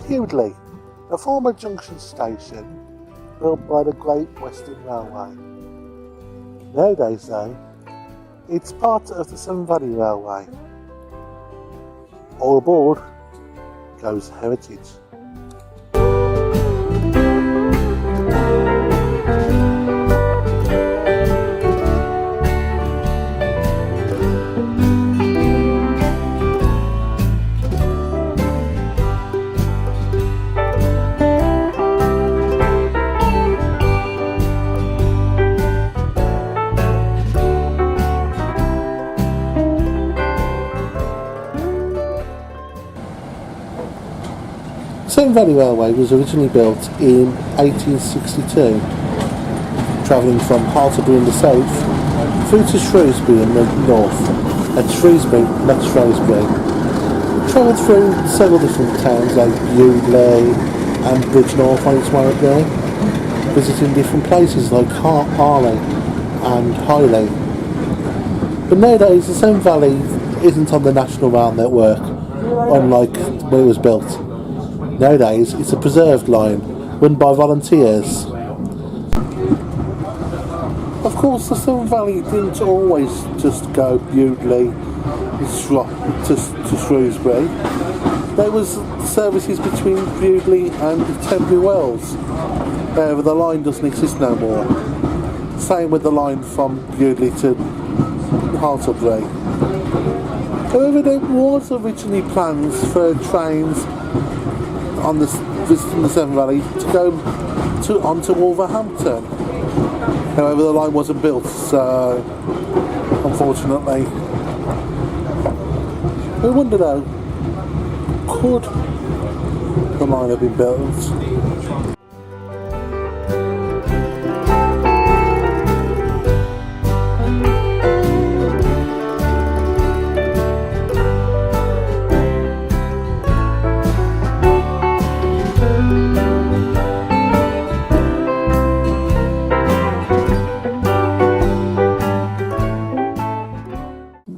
Bewdley, a former junction station built by the Great Western Railway. Nowadays though, it's part of the Severn Valley Railway. All aboard goes Heritage. Severn Valley Railway was originally built in 1862, travelling from Hartlebury in the south through to Shrewsbury in the north. At Shrewsbury, next Shrewsbury, it travelled through several different towns like Bewdley and Bridgnorth on its way up there, visiting different places like Harley and Highley. But nowadays the Severn Valley isn't on the National Rail Network, unlike when it was built. Nowadays, it's a preserved line, run by volunteers. Of course, the Severn Valley didn't always just go Bewdley to Shrewsbury. There was services between Bewdley and Tenbury Wells. However, the line doesn't exist no more. Same with the line from Bewdley to Hartlebury. However, there was originally plans for trains on visiting the Severn Valley to go onto Wolverhampton. However, the line wasn't built, so unfortunately. We wonder though, could the line have been built?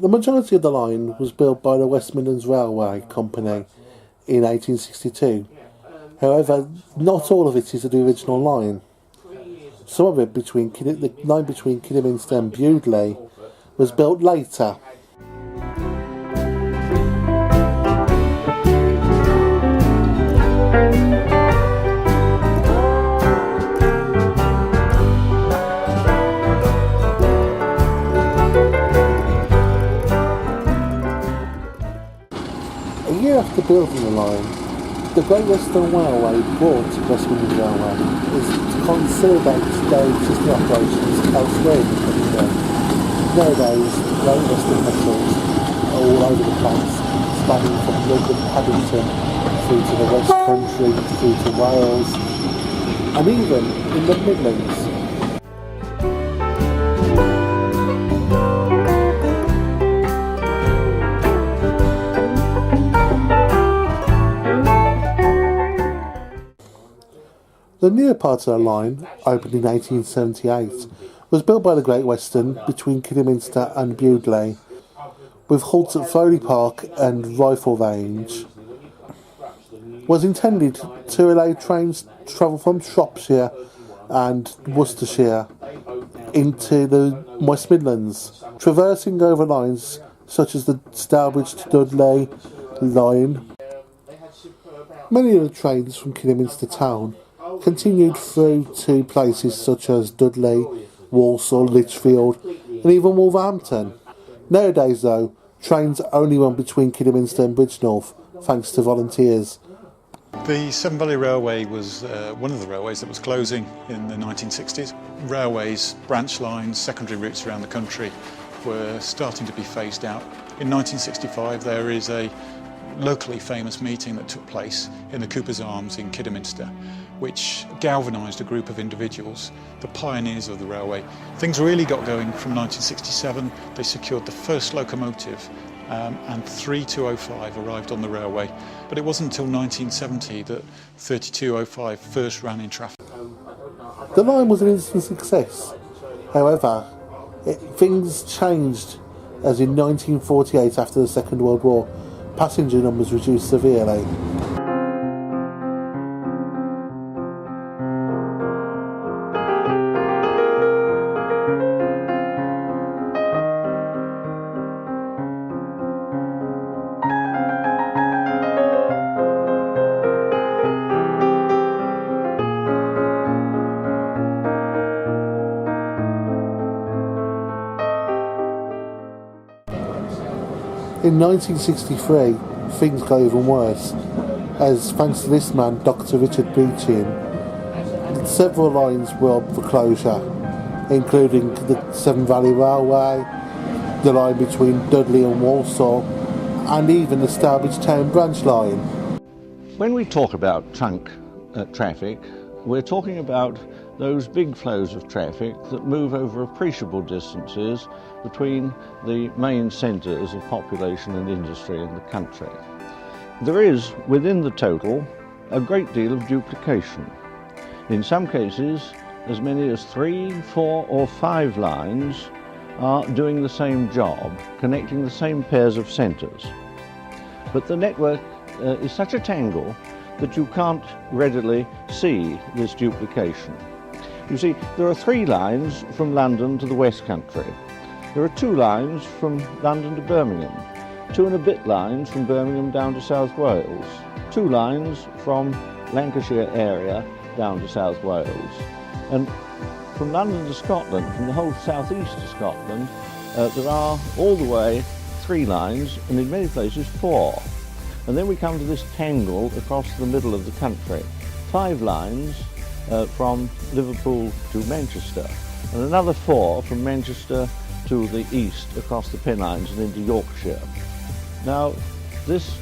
The majority of the line was built by the West Midlands Railway Company in 1862. However, not all of it is the original line. Some of it, the line between Kidderminster and Bewdley, was built later. A year after building the line, the Great Western Railway bought West Midlands Railway to consolidate their existing operations elsewhere in the country. Nowadays, the Great Western vessels are all over the place, spanning from London Paddington through to the West Country, through to Wales, and even in the Midlands. The newer part of the line, opened in 1878, was built by the Great Western between Kidderminster and Bewdley, with halts at Foley Park and Rifle Range. Was intended to allow trains to travel from Shropshire and Worcestershire into the West Midlands, traversing over lines such as the Stourbridge to Dudley line. Many of the trains from Kidderminster town continued through to places such as Dudley, Walsall, Lichfield and even Wolverhampton. Nowadays though, trains only run between Kidderminster and Bridgnorth thanks to volunteers. The Severn Valley Railway was one of the railways that was closing in the 1960s. Railways, branch lines, secondary routes around the country were starting to be phased out. In 1965 there is a locally famous meeting that took place in the Cooper's Arms in Kidderminster, which galvanised a group of individuals, the pioneers of the railway. Things really got going from 1967. They secured the first locomotive and 3205 arrived on the railway. But it wasn't until 1970 that 3205 first ran in traffic. The line was an instant success. However, things changed as in 1948, after the Second World War, passenger numbers reduced severely. In 1963, things got even worse, as thanks to this man, Dr. Richard Beechin, several lines were up for closure, including the Severn Valley Railway, the line between Dudley and Walsall, and even the Stourbridge Town branch line. When we talk about trunk traffic, we're talking about those big flows of traffic that move over appreciable distances between the main centres of population and industry in the country. There is, within the total, a great deal of duplication. In some cases, as many as 3, 4 or 5 lines are doing the same job, connecting the same pairs of centres. But the network is such a tangle that you can't readily see this duplication. You see, there are 3 lines from London to the West Country. There are 2 lines from London to Birmingham, 2 and a bit lines from Birmingham down to South Wales, 2 lines from Lancashire area down to South Wales. And from London to Scotland, from the whole southeast of Scotland, there are all the way 3 lines, and in many places 4. And then we come to this tangle across the middle of the country. 5 lines from Liverpool to Manchester, and another 4 from Manchester to the east across the Pennines and into Yorkshire. Now, this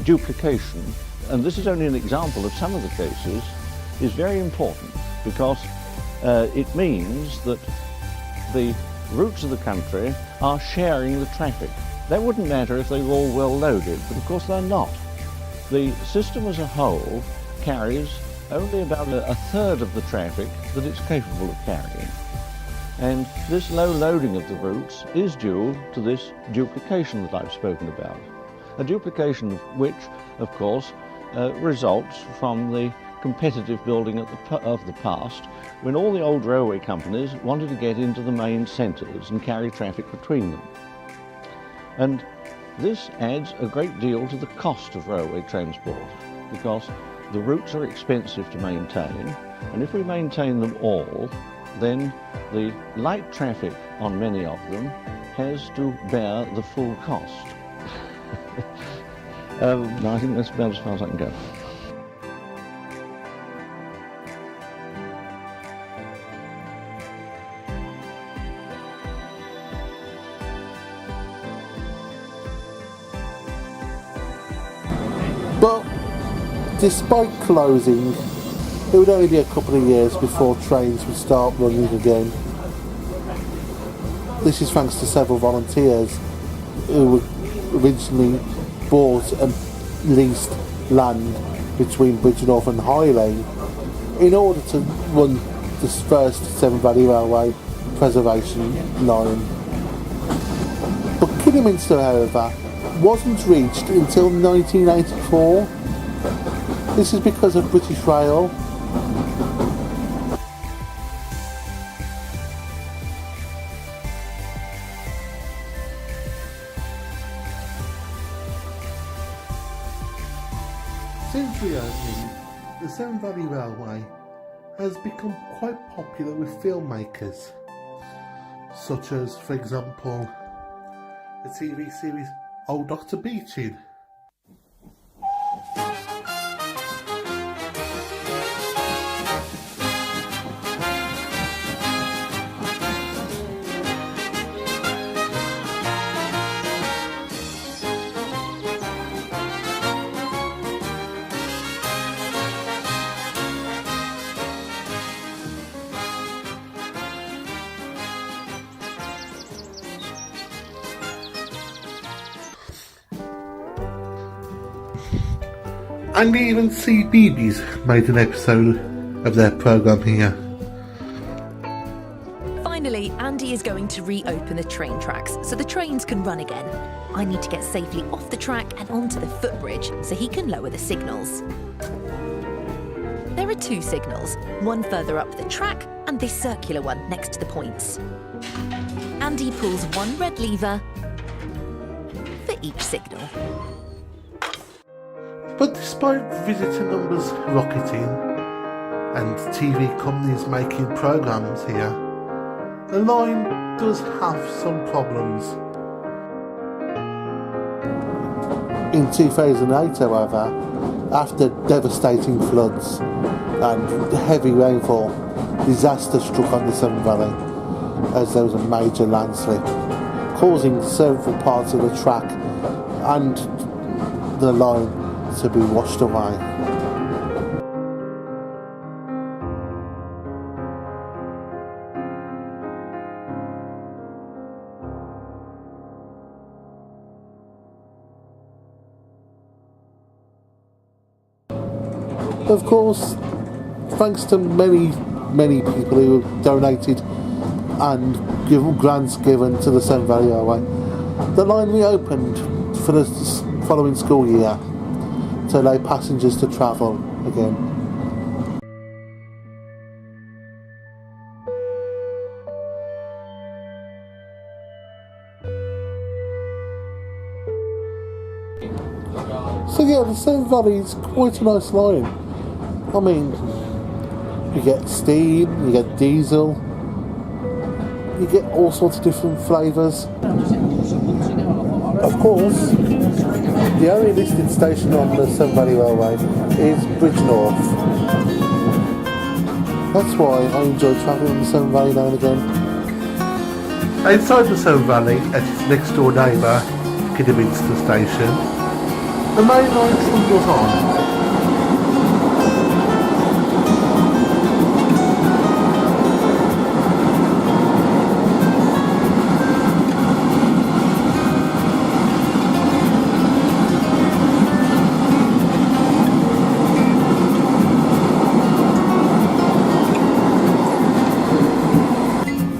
duplication, and this is only an example of some of the cases, is very important because it means that the routes of the country are sharing the traffic. That wouldn't matter if they were all well loaded, but of course they're not. The system as a whole carries only about a third of the traffic that it's capable of carrying. And this low loading of the routes is due to this duplication that I've spoken about. A duplication which, of course, results from the competitive building of the past, when all the old railway companies wanted to get into the main centres and carry traffic between them. And this adds a great deal to the cost of railway transport, because the routes are expensive to maintain, and if we maintain them all, then the light traffic on many of them has to bear the full cost. No, I think that's about as far as I can go. But despite closing, it would only be a couple of years before trains would start running again. This is thanks to several volunteers who originally bought and leased land between Bridgnorth and High Lane in order to run this first Severn Valley Railway preservation line. But Kidderminster, however, wasn't reached until 1984. This is because of British Rail. Since reopening, the Severn Valley Railway has become quite popular with filmmakers, such as, for example, the TV series Old Dr. Beechin. And even CBeebies made an episode of their programme here. Finally, Andy is going to reopen the train tracks so the trains can run again. I need to get safely off the track and onto the footbridge so he can lower the signals. There are 2 signals, one further up the track and this circular one next to the points. Andy pulls one red lever for each signal. But despite visitor numbers rocketing and TV companies making programmes here, the line does have some problems. In 2008, however, after devastating floods and heavy rainfall, disaster struck on the Severn Valley as there was a major landslip, causing several parts of the track and the line to be washed away. Of course, thanks to many people who have donated and given grants given to the Severn Valley Railway, the line reopened for the following school year to allow passengers to travel again. So yeah, the Severn Valley is quite a nice line. I mean, you get steam, you get diesel, you get all sorts of different flavours. Of course, the only listed station on the Severn Valley Railway is Bridge North. That's why I enjoy travelling on the Severn Valley now and again. Outside the Severn Valley, at its next door neighbour, Kidderminster Station, the main line still goes on.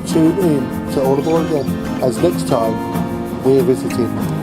Tune in to All Aboard again, as next time we're visiting